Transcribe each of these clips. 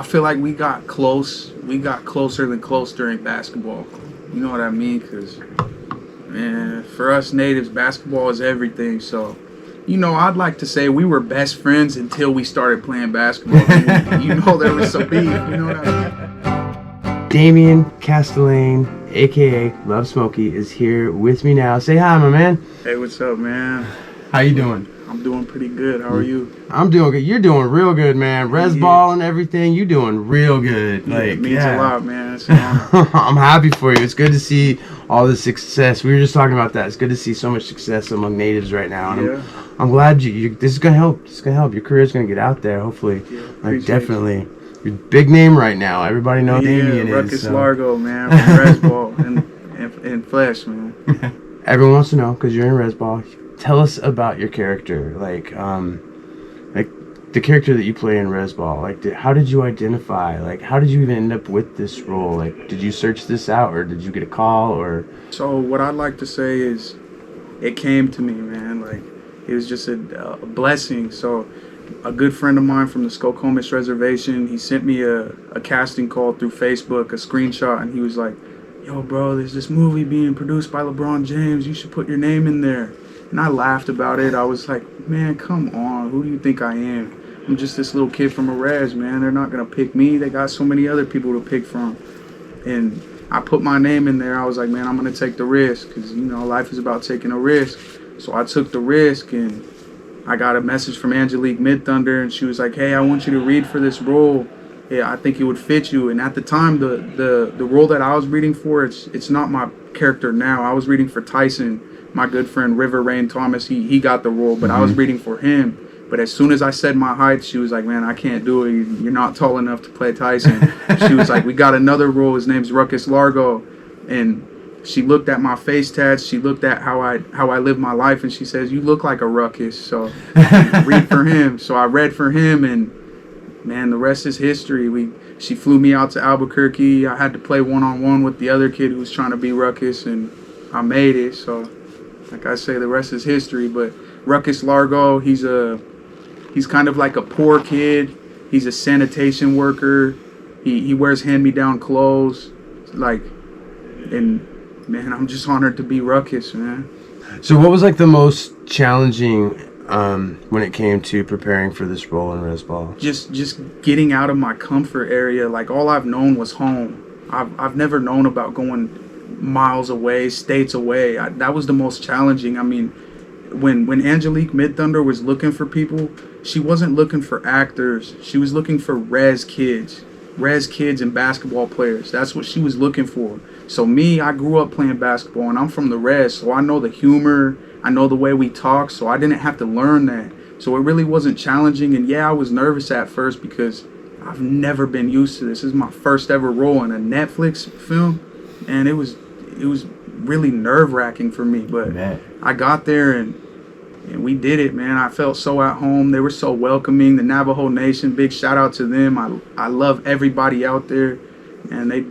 I feel like we got close. We got closer than close during basketball. You know what I mean? Because, man, for us natives, basketball is everything. So, you know, I'd like to say we were best friends until we started playing basketball. You know, there was some beef. You know what I mean? Damian Castellane, aka LuvSmokeyy, is here with me now. Say hi, my man. Hey, what's up, man? How you doing? I'm doing pretty good. How are you? I'm doing good. You're doing real good, man. Rez Ball and everything, you doing real good. Yeah, it means a lot, man. It's an honor. I'm happy for you. It's good to see all the success. We were just talking about that. It's good to see so much success among natives right now. And I'm glad this is gonna help. This is gonna help. Your career's gonna get out there, hopefully. Yeah, like definitely. You're a big name right now. Everybody knows Damian is. Ruckus Largo, man, from Rez Ball and Flesh, man. Everyone wants to know because you're in Rez Ball. Tell us about your character, like the character that you play in Rez Ball. Like, how did you identify? Like, how did you even end up with this role? Like, did you search this out, or did you get a call, or? So what I'd like to say is, it came to me, man. Like, it was just a blessing. So, a good friend of mine from the Skokomish Reservation, he sent me a casting call through Facebook, a screenshot, and he was like, "Yo, bro, there's this movie being produced by LeBron James. You should put your name in there." And I laughed about it. I was like, man, come on. Who do you think I am? I'm just this little kid from a Rez, man. They're not going to pick me. They got so many other people to pick from. And I put my name in there. I was like, man, I'm going to take the risk because, you know, life is about taking a risk. So I took the risk, and I got a message from Angelique Mid-Thunder, and she was like, hey, I want you to read for this role. Yeah, I think it would fit you. And at the time, the role that I was reading for, it's not my character now. I was reading for Tyson. My good friend River Rain Thomas, he got the role, but I was reading for him. But as soon as I said my height, she was like, man, I can't do it. You're not tall enough to play Tyson. She was like, we got another role. His name's Ruckus Largo. And she looked at my face tats. She looked at how I live my life, and she says, you look like a Ruckus. So read for him. So I read for him, and man, the rest is history. She flew me out to Albuquerque. I had to play one-on-one with the other kid who was trying to be Ruckus, and I made it. So like I say, the rest is history. But Ruckus Largo, he's kind of like a poor kid. He's a sanitation worker. He wears hand-me-down clothes. Like, and man, I'm just honored to be Ruckus, man. So what was like the most challenging when it came to preparing for this role in Rez Ball? Just getting out of my comfort area. Like, all I've known was home. I've never known about going miles away, states away. That was the most challenging. I mean, when Angelique Mid-Thunder was looking for people, she wasn't looking for actors. She was looking for Rez kids and basketball players. That's what she was looking for. So me, I grew up playing basketball, and I'm from the Rez, so I know the humor, I know the way we talk, so I didn't have to learn that. So it really wasn't challenging. And yeah, I was nervous at first because I've never been used to this. This is my first ever role in a Netflix film, and it was really nerve-wracking for me, but I got there and we did it, man. I felt so at home. They were so welcoming. The Navajo Nation, big shout out to them. I love everybody out there, and it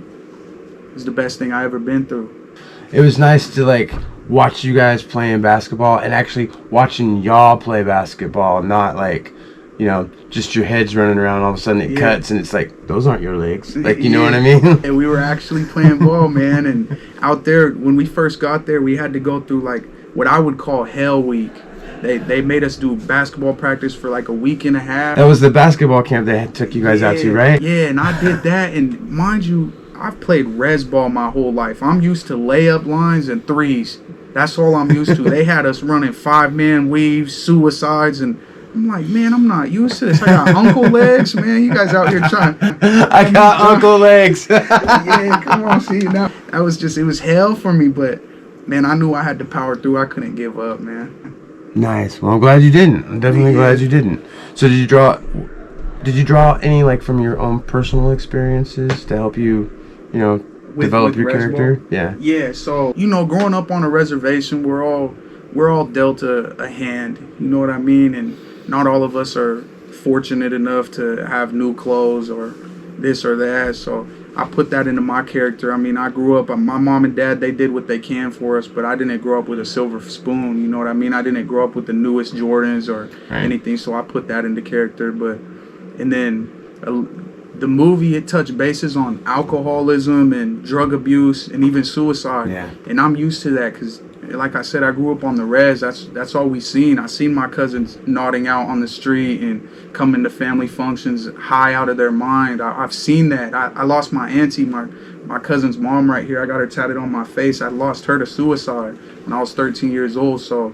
was the best thing I ever been through. It was nice to like watch you guys playing basketball and actually watching y'all play basketball, not like, you know, just your heads running around, all of a sudden it cuts and it's like, those aren't your legs. Like, you know what I mean? And we were actually playing ball, man. And out there, when we first got there, we had to go through like what I would call hell week. They made us do basketball practice for like a week and a half. That was the basketball camp they took you guys out to, right? Yeah, and I did that. And mind you, I've played Rez Ball my whole life. I'm used to layup lines and threes. That's all I'm used to. They had us running 5-man weaves, suicides, and I'm like, man, I'm not used to this. I got uncle legs, man. You guys out here trying. I got uncle legs. Yeah, come on, see now. It was hell for me, but man, I knew I had to power through. I couldn't give up, man. Nice. Well, I'm glad you didn't. I'm definitely glad you didn't. So did you draw any like from your own personal experiences to help you, you know, develop your character? Yeah. Yeah. So, you know, growing up on a reservation, we're all dealt a hand. You know what I mean? And not all of us are fortunate enough to have new clothes or this or that. So I put that into my character. I mean, I grew up, my mom and dad, they did what they can for us, but I didn't grow up with a silver spoon. You know what I mean? I didn't grow up with the newest Jordans or anything. So I put that into character. And then the movie, it touched bases on alcoholism and drug abuse and even suicide. Yeah. And I'm used to that because, like I said, I grew up on the res. That's all we seen. I seen my cousins nodding out on the street and coming to family functions high out of their mind. I've seen that. I lost my auntie, my cousin's mom right here. I got her tatted on my face. I lost her to suicide when I was 13 years old. So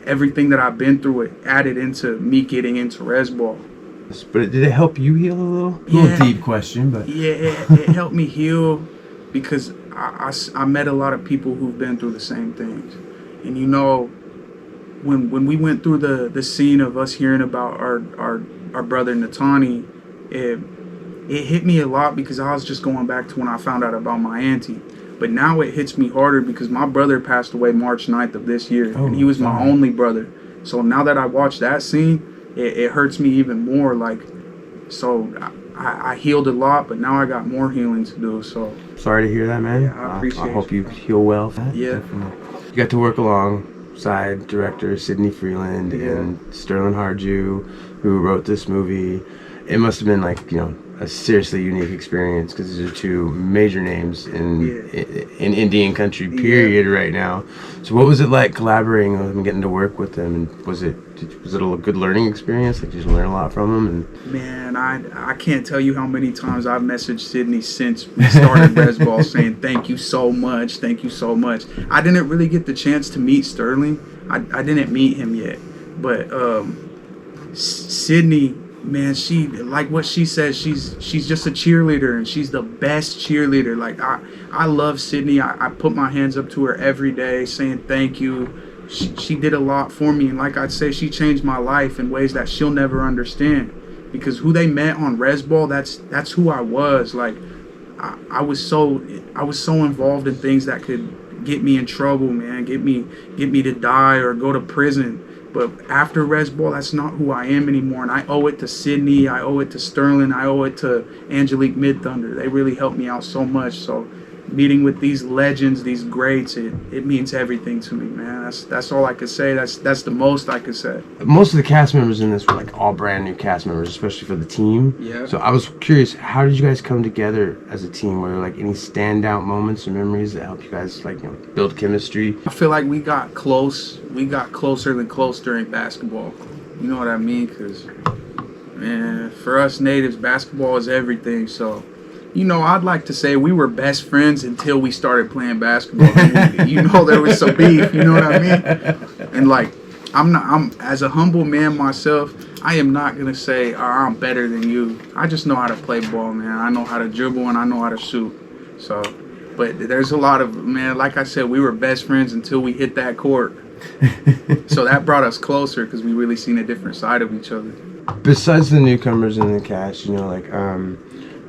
everything that I've been through, it added into me getting into Rez Ball. But did it help you heal a little? Yeah. A little deep question, but Yeah, it helped me heal because I met a lot of people who've been through the same things. And you know, when we went through the scene of us hearing about our brother Natani, it hit me a lot because I was just going back to when I found out about my auntie. But now it hits me harder because my brother passed away March 9th of this year, and he was my only brother. So now that I watched that scene, it hurts me even more. Like, so I healed a lot, but now I got more healing to do. So sorry to hear that, man. Yeah, I appreciate I hope you heal well. Yeah. Definitely. You got to work alongside director Sidney Freeland and Sterling Harju, who wrote this movie. It must have been like, you know, a seriously unique experience because these are two major names in Indian country period right now. So what was it like collaborating with them and getting to work with them? And was it a good learning experience? Like, did you learn a lot from them? And man, I can't tell you how many times I've messaged Sydney since we started Rez Ball saying thank you so much, thank you so much. I didn't really get the chance to meet Sterling. I didn't meet him yet, but Sydney, man, she, like what she says, she's just a cheerleader, and she's the best cheerleader. Like, I love Sydney. I put my hands up to her every day saying thank you. She did a lot for me, and like I'd say, she changed my life in ways that she'll never understand, because who they met on Rez Ball, that's who I was. Like, I was so involved in things that could get me in trouble, man, get me to die or go to prison. But after Rez Ball, that's not who I am anymore. And I owe it to Sydney. I owe it to Sterling. I owe it to Angelique Mid-Thunder. They really helped me out so much. So meeting with these legends, these greats, it means everything to me, man. That's all I could say. That's the most I could say. Most of the cast members in this were like all brand new cast members, especially for the team. Yeah. So I was curious, how did you guys come together as a team? Were there like any standout moments or memories that helped you guys, like, you know, build chemistry? I feel like we got close. We got closer than close during basketball. You know what I mean? Because, man, for us natives, basketball is everything. So, you know, I'd like to say we were best friends until we started playing basketball. You know, there was some beef. You know what I mean? And like, I'm as a humble man myself, I am not gonna say, oh, I'm better than you. I just know how to play ball, man. I know how to dribble and I know how to shoot. So, but there's a lot of, man, like I said, we were best friends until we hit that court. So that brought us closer because we really seen a different side of each other. Besides the newcomers in the cast, you know, like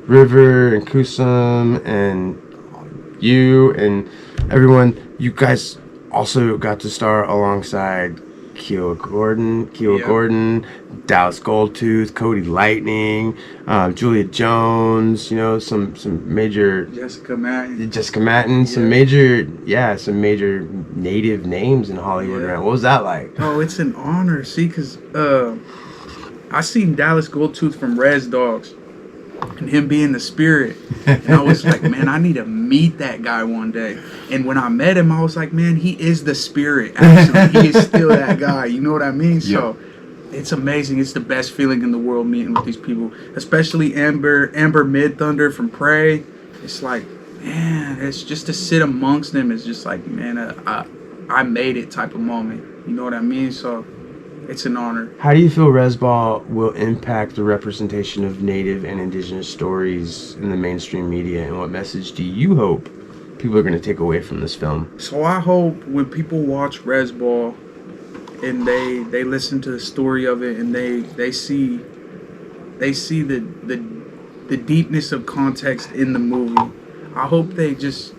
River and Kusum and you and everyone, you guys also got to star alongside Keela Gordon, Dallas Goldtooth, Cody Lightning, Julia Jones, you know, some major Jessica Madden, some major native names in Hollywood. Right? What was that like? Oh, it's an honor. See, because I seen Dallas Goldtooth from Rez Dogs and him being the spirit, and I was like, man, I need to meet that guy one day. And when I met him, I was like, man, he is the spirit. Actually, he is still that guy. You know what I mean? Yeah. So it's amazing. It's the best feeling in the world meeting with these people, especially Amber Mid-Thunder from Prey. It's like, man, it's just to sit amongst them. It's just like, man, I made it type of moment. You know what I mean? So it's an honor. How do you feel Rez Ball will impact the representation of Native and Indigenous stories in the mainstream media, and what message do you hope people are going to take away from this film? So I hope when people watch Rez Ball and they listen to the story of it and they see the deepness of context in the movie, I hope they just,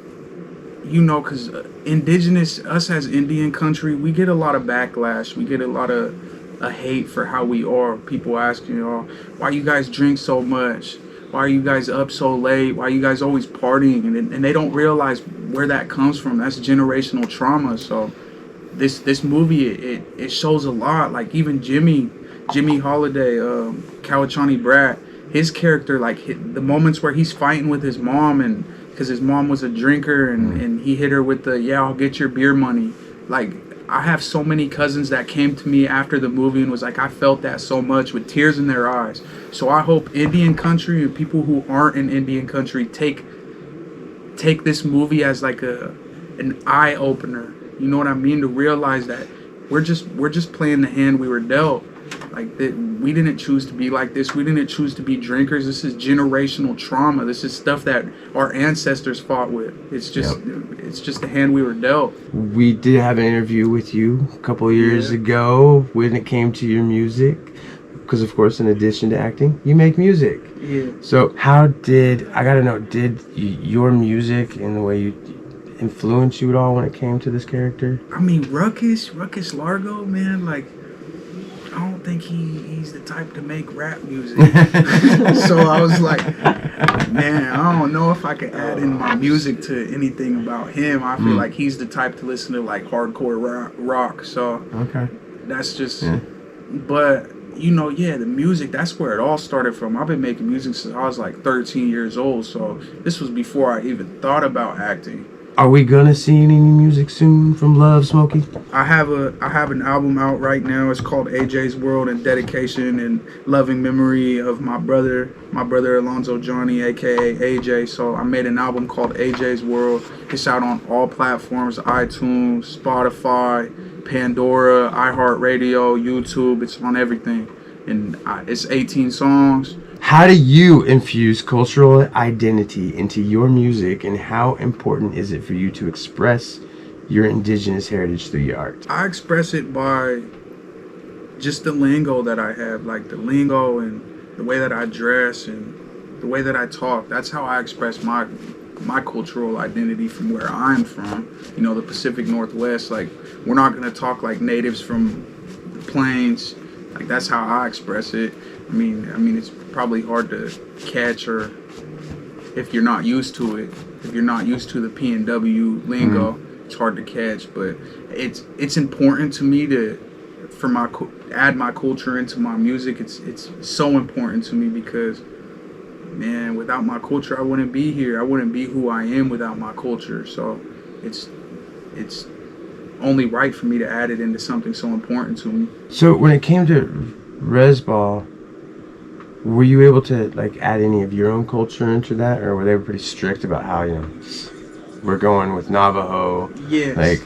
you know, because Indigenous, us as Indian country, we get a lot of backlash. We get a lot of hate for how we are. People asking, you know, why you guys drink so much? Why are you guys up so late? Why are you guys always partying? And they don't realize where that comes from. That's generational trauma. So this movie, it shows a lot. Like even Jimmy Holiday, Kawachani Brat, his character, like the moments where he's fighting with his mom, and because his mom was a drinker, and he hit her with the, yeah, I'll get your beer money. Like, I have so many cousins that came to me after the movie and was like, I felt that so much, with tears in their eyes. So I hope Indian country and people who aren't in Indian country take this movie as like an eye opener. You know what I mean? To realize that we're just playing the hand we were dealt. Like, that we didn't choose to be like this. We didn't choose to be drinkers. This is generational trauma. This is stuff that our ancestors fought with. It's just it's just the hand we were dealt. We did have an interview with you a couple of years ago when it came to your music, because of course, in addition to acting, you make music. Yeah. So I gotta know, did your music and the way you influence you at all when it came to this character? I mean, Ruckus Largo, man, like, I don't think he's the type to make rap music. So I was like, man, I don't know if I could add in my music to anything about him. I feel like he's the type to listen to like hardcore rock. So that's just, but you know, the music, that's where it all started from. I've been making music since I was like 13 years old. So this was before I even thought about acting. Are we gonna see any new music soon from LuvSmokeyy? I have an album out right now. It's called AJ's World, in dedication and loving memory of my brother Alonzo Johnny, aka AJ. So I made an album called AJ's World. It's out on all platforms: iTunes, Spotify, Pandora, iHeartRadio, YouTube. It's on everything, and it's 18 songs. How do you infuse cultural identity into your music, and how important is it for you to express your indigenous heritage through your art? I express it by just the lingo that I have, like the lingo and the way that I dress and the way that I talk. That's how I express my cultural identity from where I'm from. You know, the Pacific Northwest. Like, we're not gonna talk like natives from the plains. Like, that's how I express it. I mean, it's probably hard to catch, or if you're not used to it, if you're not used to the P&W lingo, it's hard to catch. But it's important to me to add my culture into my music. It's so important to me because, man, without my culture, I wouldn't be here. I wouldn't be who I am without my culture. So it's only right for me to add it into something so important to me. So when it came to Rez Ball, were you able to like add any of your own culture into that, or were they pretty strict about how, you know, we're going with Navajo? Yes. Like,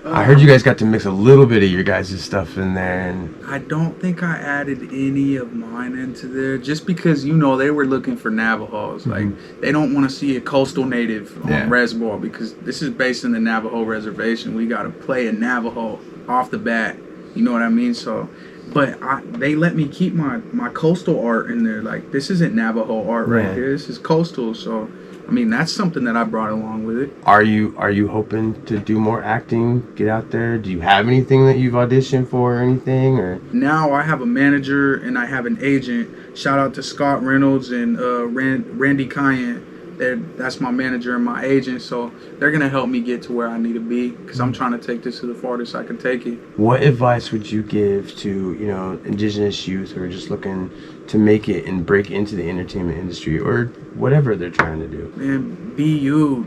I heard you guys got to mix a little bit of your guys' stuff in there, and I don't think I added any of mine into there, just because, you know, they were looking for Navajos. Like, they don't want to see a coastal native on Rez Ball, because this is based in the Navajo reservation. We got to play a Navajo off the bat. You know what I mean? So, but they let me keep my coastal art in there. Like, this isn't Navajo art right here. This is coastal. So, I mean, that's something that I brought along with it. Are you hoping to do more acting, get out there? Do you have anything that you've auditioned for or anything? Or now I have a manager and I have an agent. Shout out to Scott Reynolds and Randy Cayenne. That's my manager and my agent. So they're going to help me get to where I need to be, because I'm trying to take this to the farthest I can take it. What advice would you give to, you know, indigenous youth who are just looking to make it and break into the entertainment industry, or whatever they're trying to do? Man, be you.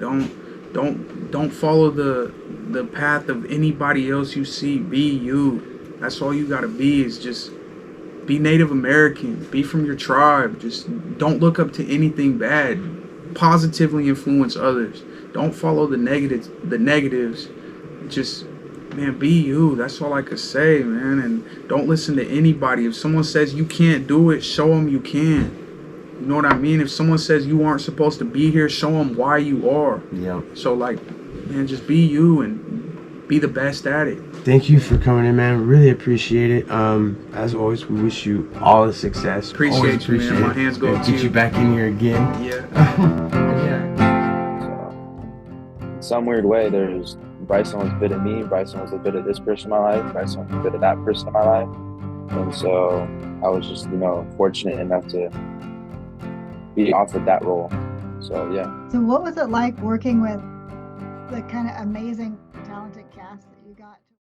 Don't follow the path of anybody else you see. Be you. That's all you gotta be, is just be Native American. Be from your tribe. Just don't look up to anything bad. Positively influence others. Don't follow the negatives. Just, man, be you. That's all I could say, man. And don't listen to anybody. If someone says you can't do it, show them you can. You know what I mean? If someone says you aren't supposed to be here, show them why you are. Yeah. So, like, man, just be you and be the best at it. Thank you for coming in, man. Really appreciate it. As always, we wish you all the success. Appreciate you, man. My hands go up to you. Get you back in here again. Yeah. So, in some weird way, there's Bryson was a bit of me, Bryson was a bit of this person in my life, Bryson was a bit of that person in my life. And so I was just, you know, fortunate enough to be offered that role. So, yeah. So what was it like working with the kind of amazing